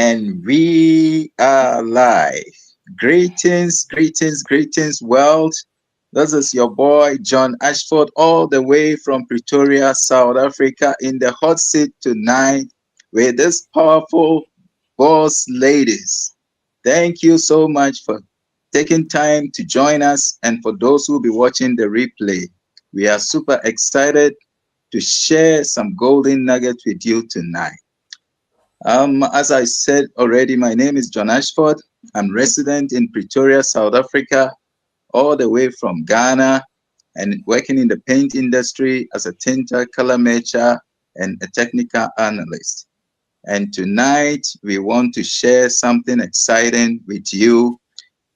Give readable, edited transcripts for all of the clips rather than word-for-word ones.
And we are live. Greetings, greetings, greetings, world. This is your boy, John Ashford, all the way from Pretoria, South Africa, in the hot seat tonight with this powerful boss ladies. Thank you so much for taking time to join us, and for those who will be watching the replay. We are super excited to share some golden nuggets with you tonight. As I said already, my name is John Ashford. I'm resident in Pretoria, South Africa, all the way from Ghana, and working in the paint industry as a tinter, color matcher, and a technical analyst. And tonight, we want to share something exciting with you.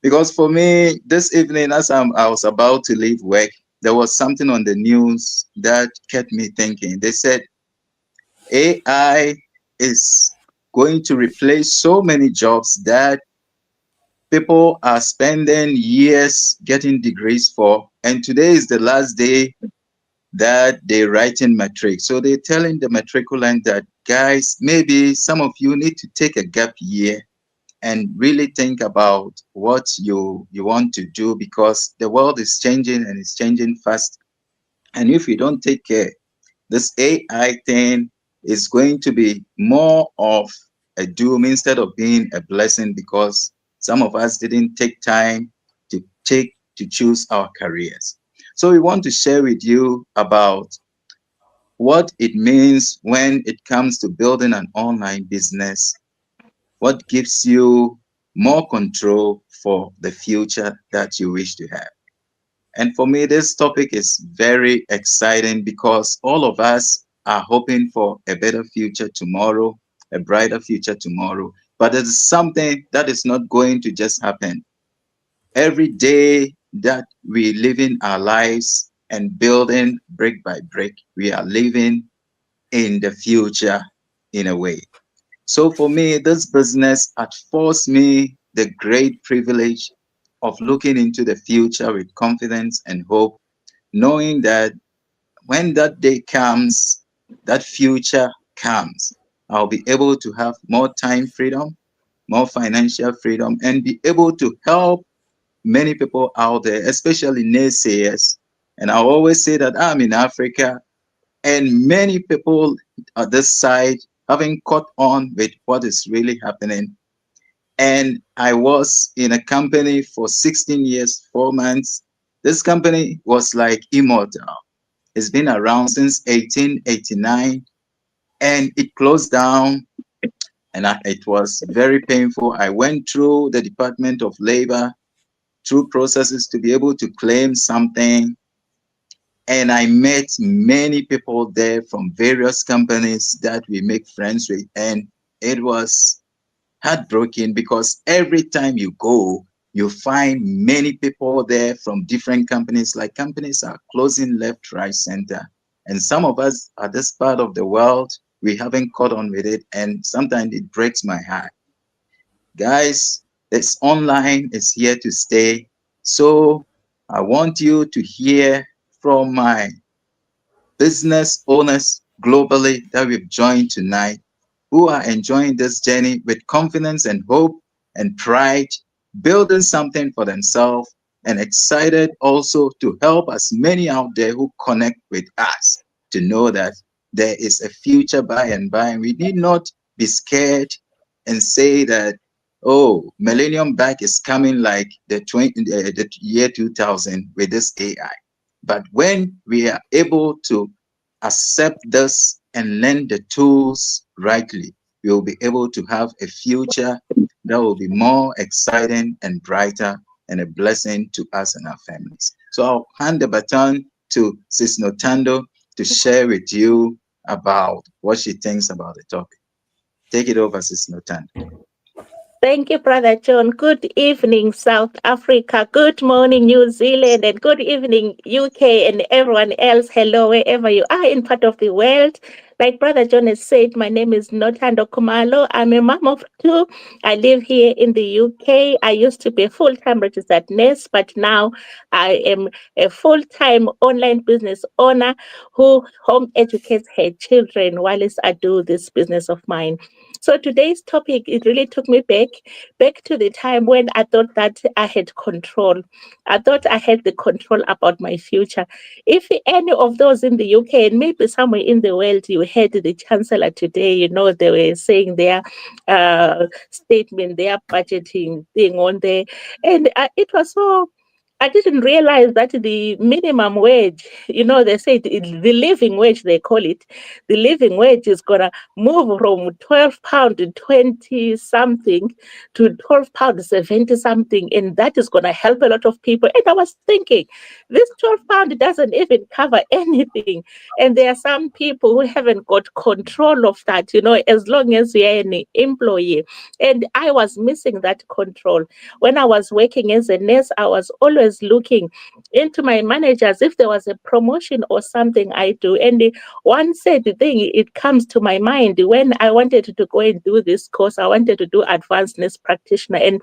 Because for me, this evening, as I was about to leave work, there was something on the news that kept me thinking. They said AI is going to replace so many jobs that people are spending years getting degrees for. And today is the last day that they write in matric. So they're telling the matriculant that, guys, maybe some of you need to take a gap year and really think about what you want to do, because the world is changing and it's changing fast. And if you don't take care, this AI thing is going to be more of a doom instead of being a blessing, because some of us didn't take time to choose our careers. So we want to share with you about what it means when it comes to building an online business, what gives you more control for the future that you wish to have. And for me, this topic is very exciting because all of us are hoping for a better future tomorrow, a brighter future tomorrow. But it's something that is not going to just happen. Every day that we live in our lives and building brick by brick, we are living in the future in a way. So for me, this business had forced me the great privilege of looking into the future with confidence and hope, knowing that when that day comes, that future comes, I'll be able to have more time freedom, more financial freedom, and be able to help many people out there, especially naysayers. And I always say that I'm in Africa, and many people on this side haven't caught on with what is really happening. And I was in a company for 16 years, 4 months. This company was like immortal. It's been around since 1889, and it closed down, and it was very painful. I went through the Department of Labor, through processes to be able to claim something. And I met many people there from various companies that we make friends with. And it was heartbroken because every time you go, you find many people there from different companies. Like, companies are closing left, right, center. And some of us at this part of the world, we haven't caught on with it. And sometimes it breaks my heart. Guys, this online is here to stay. So I want you to hear from my business owners globally that we've joined tonight, who are enjoying this journey with confidence and hope and pride, building something for themselves, and excited also to help as many out there who connect with us to know that there is a future by and by. And we need not be scared and say that, oh, millennium back is coming like the year 2000 with this AI. But when we are able to accept this and learn the tools rightly, we will be able to have a future that will be more exciting and brighter and a blessing to us and our families. So I'll hand the baton to Sis Notando to share with you about what she thinks about the topic. Take it over, Sis Notando. Thank you, Brother John. Good evening, South Africa. Good morning, New Zealand. And good evening, UK, and everyone else. Hello, wherever you are in part of the world. Like Brother John has said, my name is Notando Kumalo. I'm a mom of two. I live here in the UK. I used to be a full-time registered nurse, but now I am a full-time online business owner who home educates her children whilst I do this business of mine. So today's topic, it really took me back to the time when I thought that I had control. I thought I had the control about my future. If any of those in the UK and maybe somewhere in the world, you heard the Chancellor today, they were saying their statement, their budgeting thing on there. And it was so. I didn't realize that the minimum wage, they say the living wage, they call it, the living wage is going to move from £12 to 20 something to £12 70 something. And that is going to help a lot of people. And I was thinking, this £12 doesn't even cover anything. And there are some people who haven't got control of that, as long as you're an employee. And I was missing that control. When I was working as a nurse, I was always looking into my managers if there was a promotion or something I do. And the one said thing, it comes to my mind when I wanted to go and do this course, I wanted to do advanced nurse practitioner. And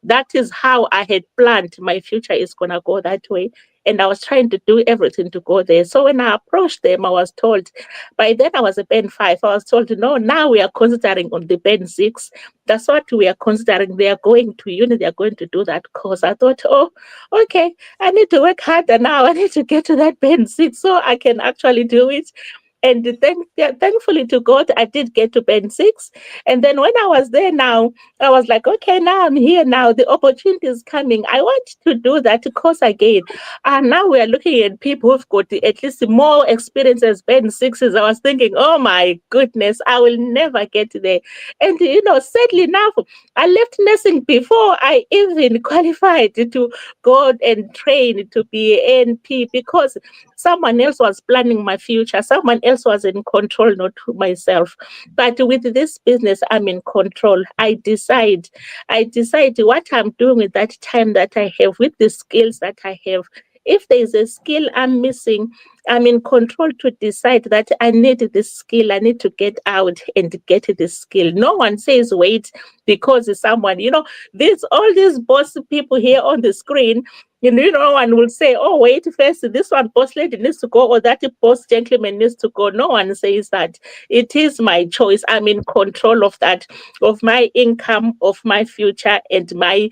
that is how I had planned my future is going to go that way. And I was trying to do everything to go there. So when I approached them, I was told, by then I was a band 5. I was told, no, now we are considering on the band 6. That's what we are considering. They are going to uni, they are going to do that course. I thought, oh, okay, I need to work harder now. I need to get to that band 6 so I can actually do it. And thankfully to God, I did get to band 6. And then when I was there now, I was like, okay, now I'm here now. The opportunity is coming. I want to do that course again. And now we are looking at people who've got at least more experience as band 6s. I was thinking, oh my goodness, I will never get there. And, sadly enough, I left nursing before I even qualified to go and train to be an NP because someone else was planning my future. Someone else was in control, not myself. But with this business, I'm in control. I decide what I'm doing with that time that I have, with the skills that I have. If there is a skill I'm missing, I'm in control to decide that I need this skill. I need to get out and get this skill. No one says wait because someone, all these boss people here on the screen, no one will say, oh, wait, first, this one boss lady needs to go or that boss gentleman needs to go. No one says that. It is my choice. I'm in control of that, of my income, of my future, and my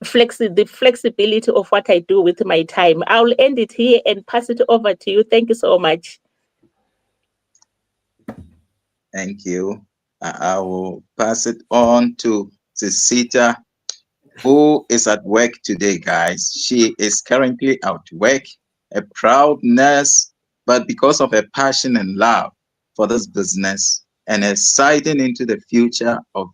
the flexibility of what I do with my time. I'll end it here and pass it over to you. Thank you so much. Thank you. I will pass it on to Cecita, who is at work today, guys. She is currently at work, a proud nurse, but because of her passion and love for this business and her sighting into the future of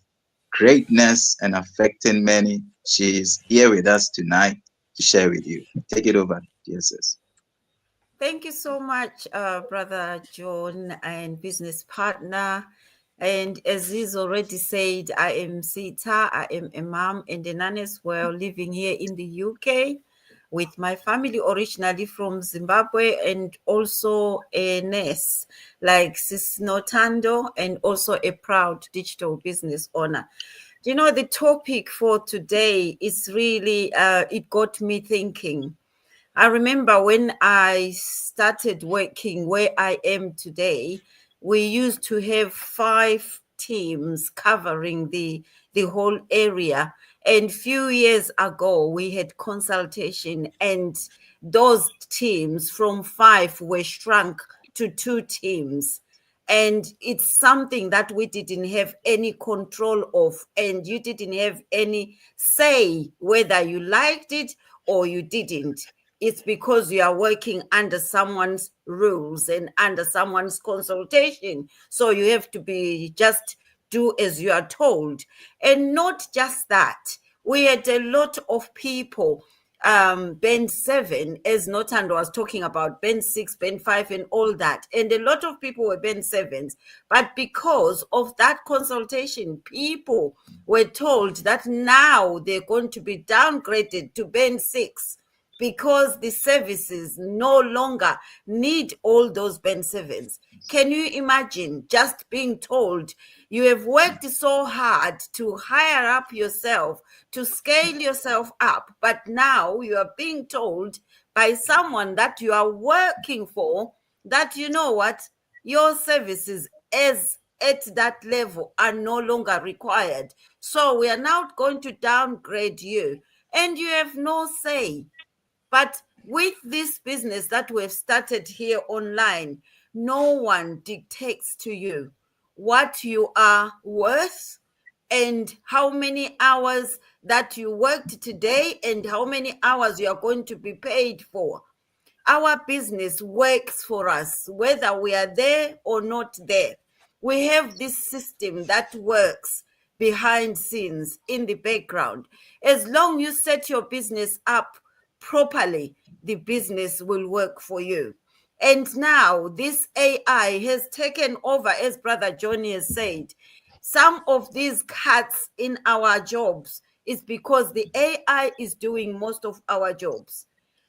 greatness and affecting many, she is here with us tonight to share with you. Take it over, dear sis. Thank you so much, Brother John and business partner. And as he's already said, I am Sita. I am a mom and a nan as well, living here in the UK with my family, originally from Zimbabwe, and also a nurse like Sis Notando, and also a proud digital business owner. The topic for today is really, it got me thinking. I remember when I started working where I am today, we used to have 5 teams covering the whole area. And few years ago, we had consultation, and those teams from 5 were shrunk to 2 teams. And it's something that we didn't have any control of, and you didn't have any say whether you liked it or you didn't. It's because you are working under someone's rules and under someone's consultation. So you have to be just do as you are told. And not just that, we had a lot of people, band 7, as Notando was talking about, band 6, band 5, and all that. And a lot of people were band 7s. But because of that consultation, people were told that now they're going to be downgraded to band 6 because the services no longer need all those band servants. Can you imagine just being told you have worked so hard to hire up yourself, to scale yourself up, but now you are being told by someone that you are working for that, you know what, your services as at that level are no longer required. So we are now going to downgrade you and you have no say. But with this business that we've started here online, no one dictates to you what you are worth and how many hours that you worked today and how many hours you are going to be paid for. Our business works for us, whether we are there or not there. We have this system that works behind scenes in the background. As long you set your business up properly, the business will work for you. And now this AI has taken over, as Brother Johnny has said. Some of these cuts in our jobs is because the AI is doing most of our jobs.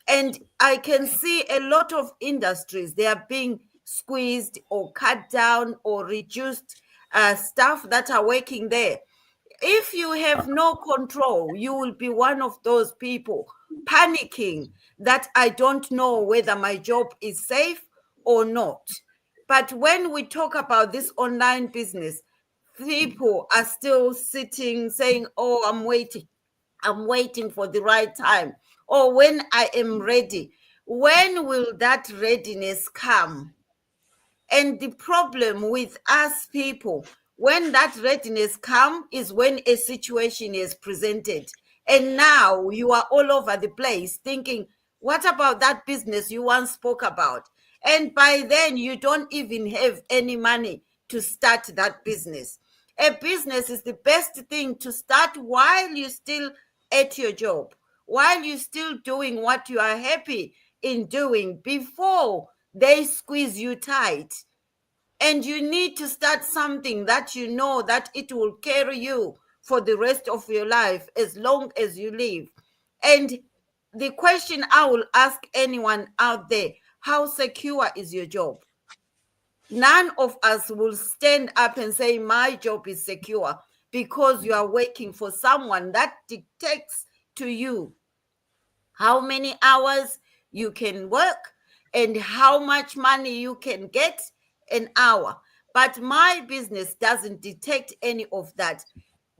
And I can see a lot of industries, they are being squeezed or cut down or reduced staff that are working there. If you have no control, you will be one of those people panicking that I don't know whether my job is safe or not. But when we talk about this online business, people are still sitting saying, oh, I'm waiting for the right time, or when I am ready. When will that readiness come? And the problem with us people, when that readiness come is when a situation is presented. And now you are all over the place thinking, what about that business you once spoke about? And by then you don't even have any money to start that business. A business is the best thing to start while you're still at your job, while you're still doing what you are happy in doing before they squeeze you tight. And you need to start something that you know that it will carry you for the rest of your life as long as you live. And the question I will ask anyone out there, how secure is your job? None of us will stand up and say my job is secure, because you are working for someone that dictates to you how many hours you can work and how much money you can get an hour. But my business doesn't detect any of that.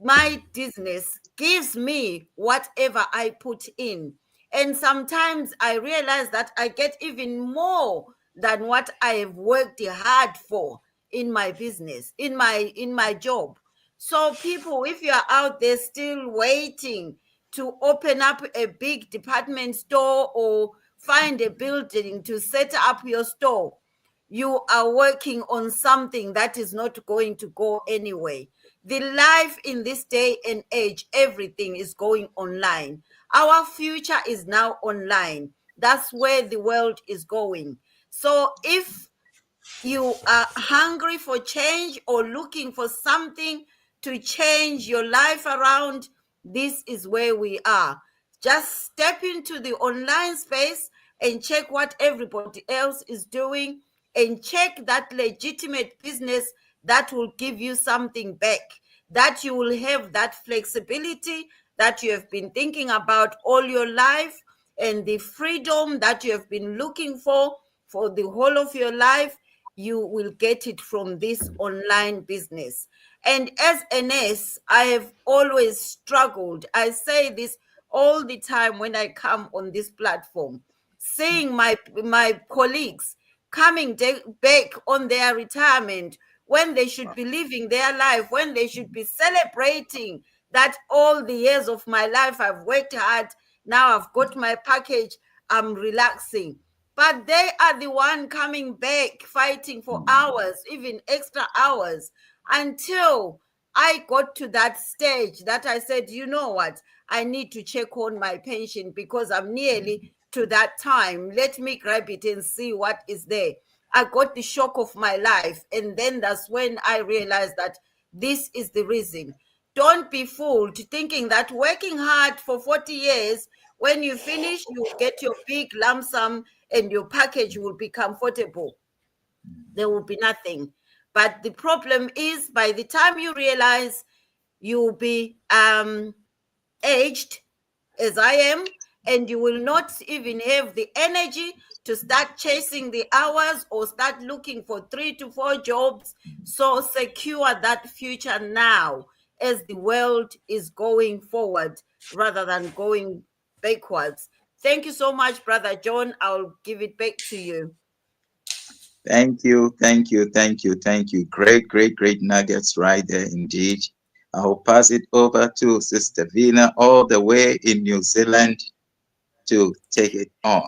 My business gives me whatever I put in. And sometimes I realize that I get even more than what I have worked hard for in my business, in my job. So people, if you are out there still waiting to open up a big department store or find a building to set up your store, you are working on something that is not going to go anyway. The life in this day and age, everything is going online. Our future is now online. That's where the world is going. So if you are hungry for change or looking for something to change your life around, this is where we are. Just step into the online space and check what everybody else is doing and check that legitimate business that will give you something back, that you will have that flexibility that you have been thinking about all your life, and the freedom that you have been looking for the whole of your life. You will get it from this online business. And as a nurse, I have always struggled. I say this all the time when I come on this platform, seeing my colleagues coming back on their retirement when they should be living their life, when they should be celebrating that all the years of my life I've worked hard, now I've got my package, I'm relaxing. But they are the one coming back, fighting for hours, even extra hours, until I got to that stage that I said, you know what, I need to check on my pension because I'm nearly to that time. Let me grab it and see what is there. I got the shock of my life. And then that's when I realized that this is the reason. Don't be fooled thinking that working hard for 40 years When you finish, you get your big lump sum and your package will be comfortable. There will be nothing. But the problem is, by the time you realize, you'll be aged as I am, and you will not even have the energy to start chasing the hours or start looking for 3 to 4 jobs. So secure that future now as the world is going forward rather than going backwards. Thank you so much, Brother John. I'll give it back to you. Thank you, thank you, thank you, thank you. Great, great, great nuggets right there indeed. I will pass it over to Sister Vina all the way in New Zealand to take it on.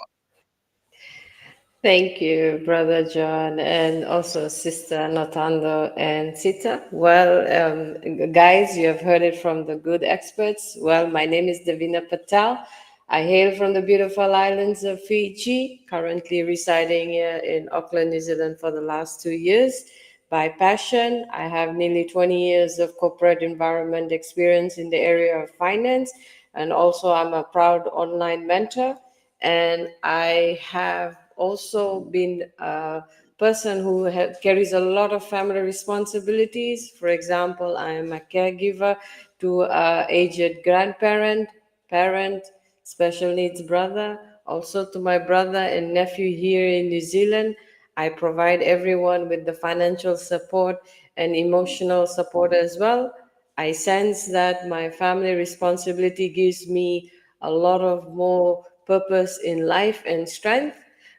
Thank you, Brother John, and also Sister Notando and Sita. Well, guys, you have heard it from the good experts. Well, my name is Davina Patel. I hail from the beautiful islands of Fiji, currently residing here in Auckland, New Zealand for the last 2 years. By passion, I have nearly 20 years of corporate environment experience in the area of finance, and also I'm a proud online mentor, and I have also been a person who carries a lot of family responsibilities. For example, I am a caregiver to a aged grandparent, parent, special needs brother, also to my brother and nephew here in New Zealand. I provide everyone with the financial support and emotional support as well. I sense that my family responsibility gives me a lot of more purpose in life and strength.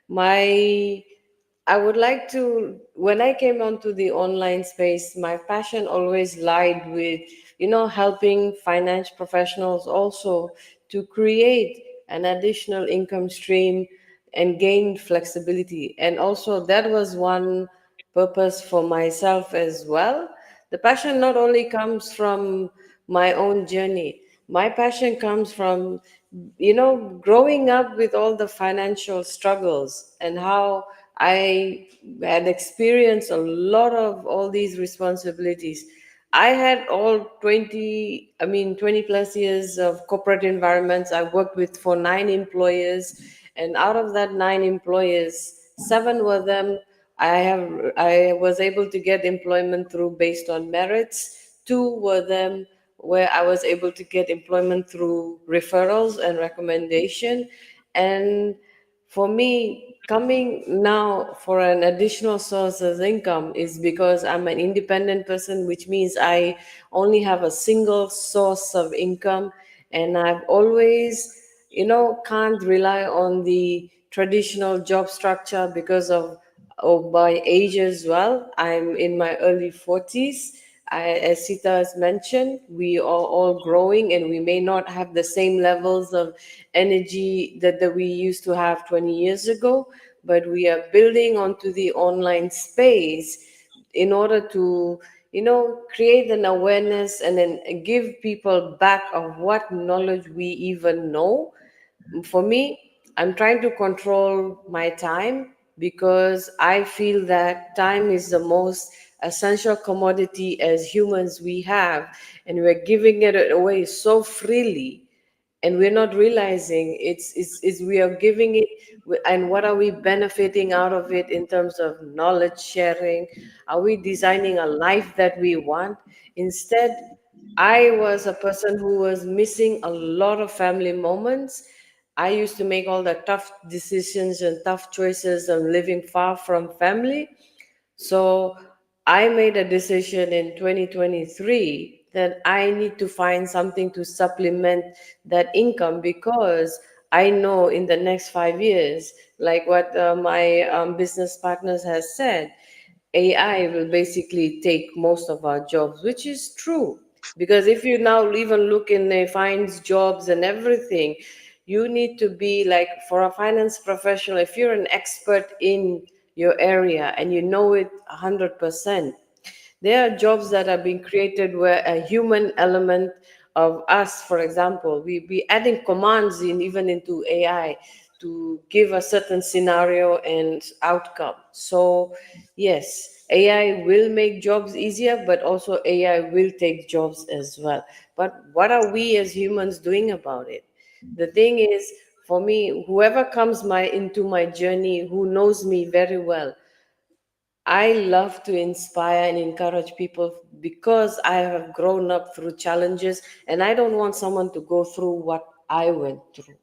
My I would like to, when I came onto the online space, my passion always lied with, helping finance professionals also to create an additional income stream and gain flexibility. And also, that was one purpose for myself as well. The passion not only comes from my own journey, my passion comes from, growing up with all the financial struggles and how I had experienced a lot of all these responsibilities. I had all 20 plus years of corporate environments. I worked with for 9 employers, and out of that 9 employers, seven were them I was able to get employment through based on merits. Two were them where I was able to get employment through referrals and recommendation. And for me, coming now for an additional source of income is because I'm an independent person, which means I only have a single source of income. And I've always, can't rely on the traditional job structure because of my age as well. I'm in my early 40s. As Sita has mentioned, we are all growing and we may not have the same levels of energy that we used to have 20 years ago, but we are building onto the online space in order to, create an awareness and then give people back of what knowledge we even know. For me, I'm trying to control my time because I feel that time is the most essential commodity as humans we have, and we're giving it away so freely, and we're not realizing it's we are giving it, and what are we benefiting out of it in terms of knowledge sharing? Are we designing a life that we want? Instead, I was a person who was missing a lot of family moments. I used to make all the tough decisions and tough choices of living far from family. So I made a decision in 2023 that I need to find something to supplement that income, because I know in the next 5 years, like what my business partners has said, AI will basically take most of our jobs, which is true. Because if you now even look in the finance jobs and everything, you need to be like, for a finance professional, if you're an expert in your area and you know it 100%, there are jobs that are being created where a human element of us, for example, we be adding commands in even into AI to give a certain scenario and outcome. So yes, AI will make jobs easier, but also AI will take jobs as well. But what are we as humans doing about it? The thing is, for me, whoever comes into my journey, who knows me very well, I love to inspire and encourage people because I have grown up through challenges and I don't want someone to go through what I went through.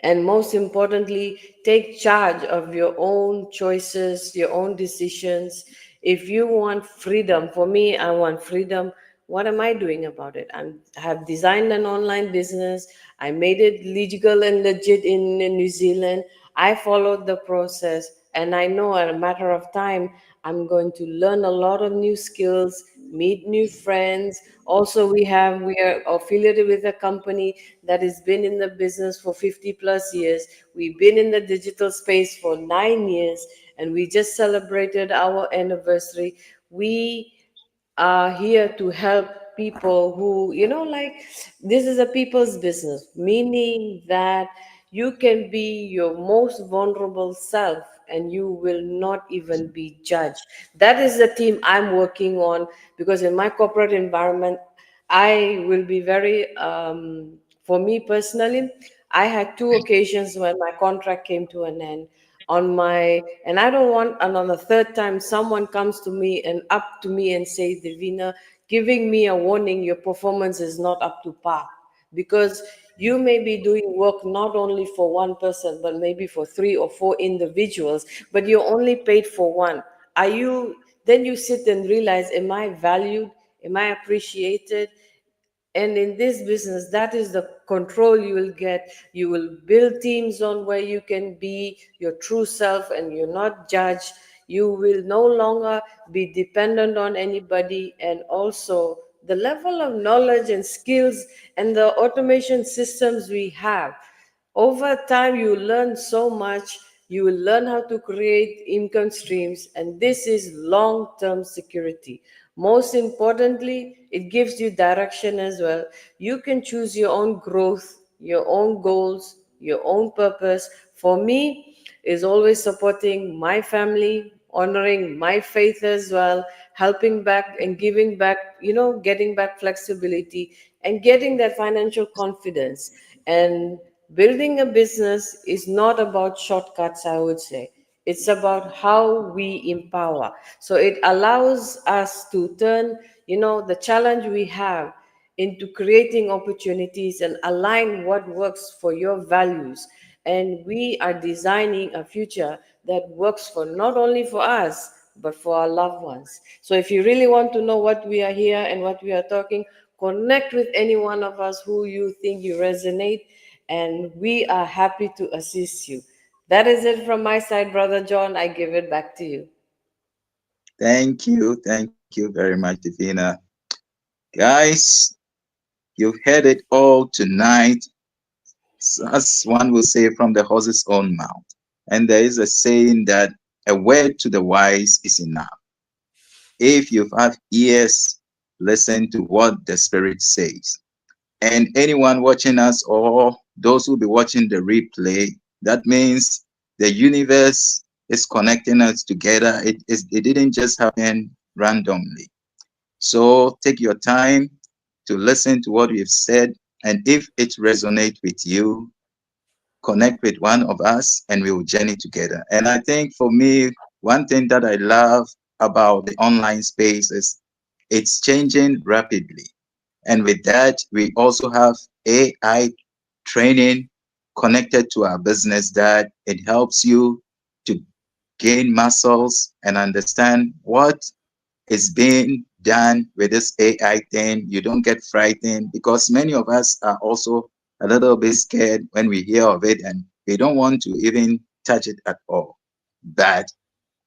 And most importantly, take charge of your own choices, your own decisions. If you want freedom, for me, I want freedom. What am I doing about it? I have designed an online business. I made it legal and legit in New Zealand. I followed the process, and I know in a matter of time, I'm going to learn a lot of new skills, meet new friends. Also, we are affiliated with a company that has been in the business for 50 plus years. We've been in the digital space for 9 years, and we just celebrated our anniversary. We are here to help people who, like, this is a people's business, meaning that you can be your most vulnerable self and you will not even be judged. That is the team I'm working on, because in my corporate environment, I will be very, for me personally, I had two occasions when my contract came to an end on my, and I don't want, and on the third time, someone comes to me and up to me and says, Divina, giving me a warning, your performance is not up to par. Because you may be doing work not only for one person, but maybe for three or four individuals, but you're only paid for one. Are you, then you sit and realize, am I valued? Am I appreciated? And in this business, that is the control you will get. You will build teams on where you can be your true self and you're not judged. You will no longer be dependent on anybody. And also, the level of knowledge and skills and the automation systems we have, over time you learn so much. You will learn how to create income streams, and this is long term security. Most importantly, it gives you direction as well. You can choose your own growth, your own goals, your own purpose. For me, is always supporting my family, honoring my faith as well, helping back and giving back, getting back flexibility and getting that financial confidence. And building a business is not about shortcuts, I would say. It's about how we empower. So it allows us to turn, the challenge we have into creating opportunities and align what works for your values. And we are designing a future that works for not only for us, but for our loved ones. So if you really want to know what we are here and what we are talking, connect with any one of us who you think you resonate, and we are happy to assist you. That is it from my side, Brother John. I give it back to you. Thank you very much, Divina. Guys, you've heard it all tonight, as one will say, from the horse's own mouth. And there is a saying that a word to the wise is enough. If you have ears, listen to what the Spirit says. And anyone watching us or those who will be watching the replay, that means the universe is connecting us together. It didn't just happen randomly. So take your time to listen to what we've said. And if it resonates with you, connect with one of us and we will journey together. And I think for me, one thing that I love about the online space is it's changing rapidly. And with that, we also have AI training connected to our business that it helps you to gain muscles and understand what is being done with this AI thing. You don't get frightened because many of us are also a little bit scared when we hear of it and we don't want to even touch it at all. But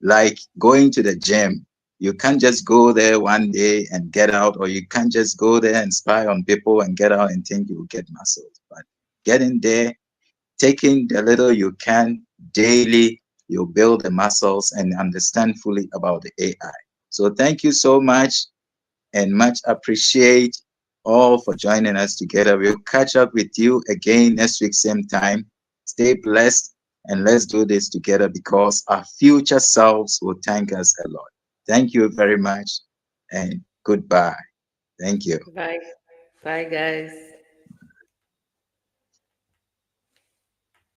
like going to the gym, you can't just go there one day and get out, or you can't just go there and spy on people and get out and think you will get muscles. But getting there, taking the little you can daily, you build the muscles and understand fully about the AI. So thank you so much and much appreciate all for joining us together. We'll catch up with you again next week, same time. Stay blessed and let's do this together because our future selves will thank us a lot. Thank you very much and goodbye. Thank you. Bye. Bye, guys.